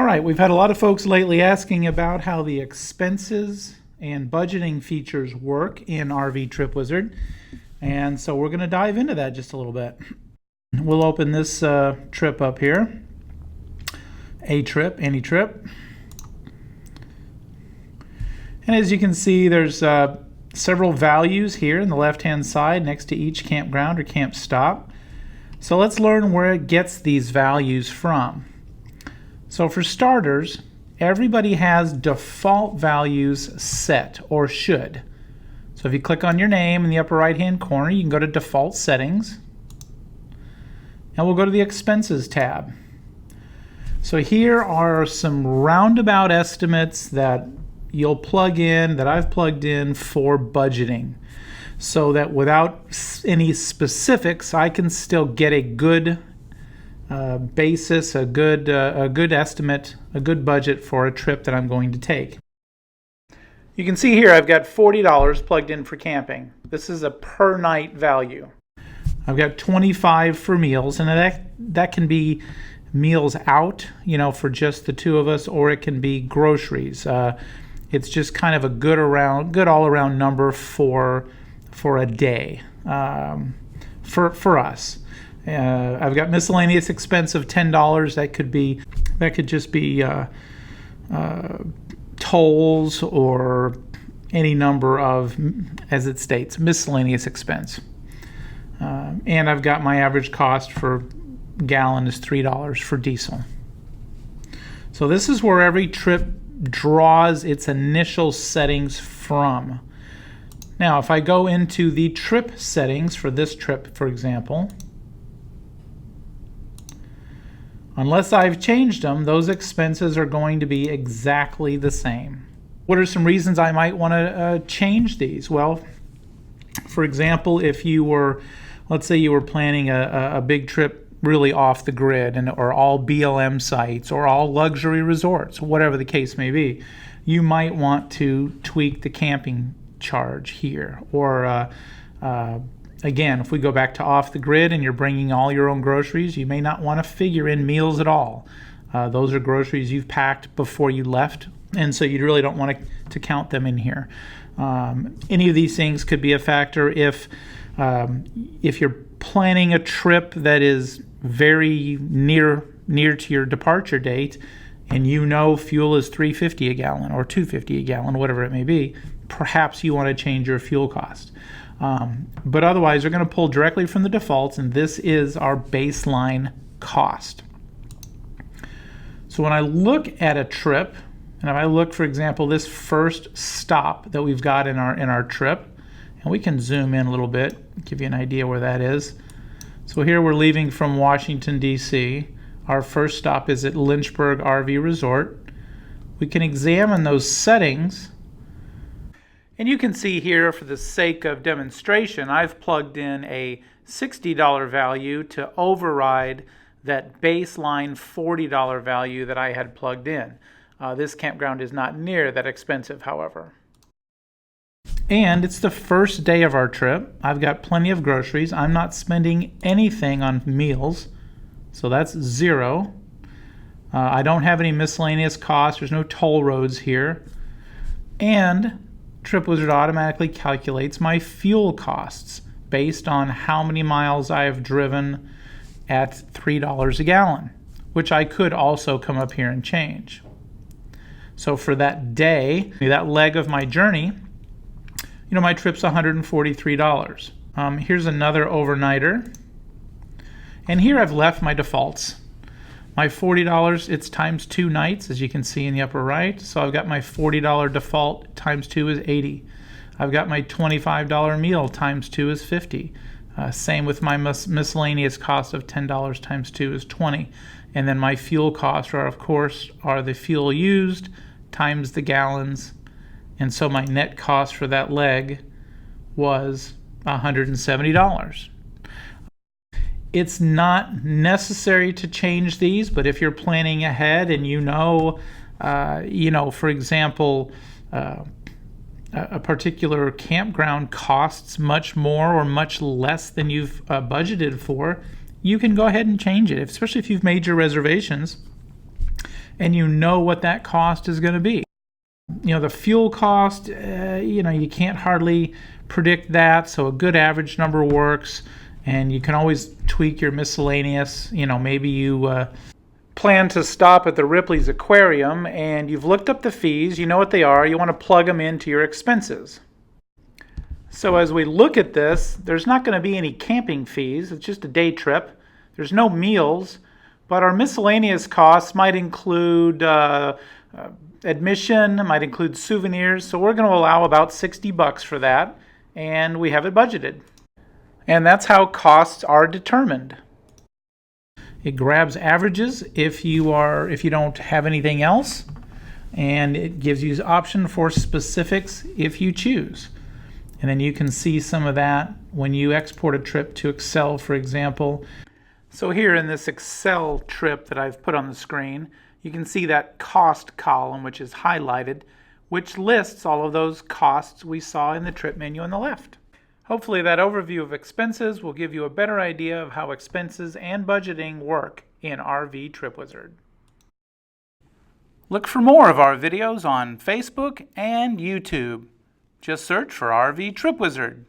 right, we've had a lot of folks lately asking about how the expenses and budgeting features work in RV Trip Wizard, and so we're going to dive into that just a little bit. We'll open this trip up here, a trip, any trip, and as you can see, there's several values here in the left-hand side next to each campground or camp stop. So let's learn where it gets these values from. So for starters, everybody has default values set, or should. So if you click on your name in the upper right hand corner, you can go to default settings, and we'll go to the expenses tab. So here are some roundabout estimates that you'll plug in, that I've plugged in for budgeting, so that without any specifics, I can still get a good basis, a good estimate, a good budget for a trip that I'm going to take. You can see here I've got $40 plugged in for camping. This is a per night value. I've got $25 for meals, and that can be meals out, for just the two of us, or it can be groceries. It's just kind of a good all-around number for a day for us. I've got miscellaneous expense of $10. That could just be tolls or any number of, as it states, miscellaneous expense. And I've got my average cost for gallon is $3 for diesel. So this is where every trip draws its initial settings from. Now, if I go into the trip settings for this trip, for example, unless I've changed them, those expenses are going to be exactly the same. What are some reasons I might want to change these? Well, for example, if you were, let's say you were planning a big trip really off the grid, or all BLM sites, or all luxury resorts, whatever the case may be, you might want to tweak the camping charge here. Or again, if we go back to off the grid and you're bringing all your own groceries, you may not want to figure in meals at all. Those are groceries you've packed before you left, and so you really don't want to count them in here. Any of these things could be a factor if you're planning a trip that is very near to your departure date, and fuel is $3.50 a gallon or $2.50 a gallon, whatever it may be. Perhaps you want to change your fuel cost. But otherwise, we're going to pull directly from the defaults, and this is our baseline cost. So when I look at a trip, and if I look, for example, this first stop that we've got in our trip, and we can zoom in a little bit, give you an idea where that is. So here we're leaving from Washington, D.C. Our first stop is at Lynchburg RV Resort. We can examine those settings. And you can see here, for the sake of demonstration, I've plugged in a $60 value to override that baseline $40 value that I had plugged in. This campground is not near that expensive, however. And it's the first day of our trip. I've got plenty of groceries. I'm not spending anything on meals, so that's $0. I don't have any miscellaneous costs. There's no toll roads here. And Trip Wizard automatically calculates my fuel costs based on how many miles I have driven at $3 a gallon, which I could also come up here and change. So for that day, that leg of my journey, my trip's $143. Here's another overnighter. And here I've left my defaults. My $40, it's times 2 nights, as you can see in the upper right. So I've got my $40 default, times 2 is $80. I've got my $25 meal, times 2 is $50. Same with my miscellaneous cost of $10, times 2 is $20. And then my fuel costs are the fuel used times the gallons. And so my net cost for that leg was $170. It's not necessary to change these, but if you're planning ahead and for example, a particular campground costs much more or much less than you've budgeted for, you can go ahead and change it, especially if you've made your reservations and you know what that cost is going to be. The fuel cost, you can't hardly predict that, so a good average number works, and you can always tweak your miscellaneous. Maybe you plan to stop at the Ripley's Aquarium and you've looked up the fees, you know what they are, you want to plug them into your expenses. So as we look at this, there's not going to be any camping fees, it's just a day trip. There's no meals, but our miscellaneous costs might include admission, might include souvenirs, so we're going to allow about $60 for that, and we have it budgeted. And that's how costs are determined. It grabs averages if you don't have anything else, and it gives you an option for specifics if you choose. And then you can see some of that when you export a trip to Excel, for example. So here in this Excel trip that I've put on the screen, you can see that cost column, which is highlighted, which lists all of those costs we saw in the trip menu on the left. Hopefully that overview of expenses will give you a better idea of how expenses and budgeting work in RV TripWizard. Look for more of our videos on Facebook and YouTube. Just search for RV TripWizard.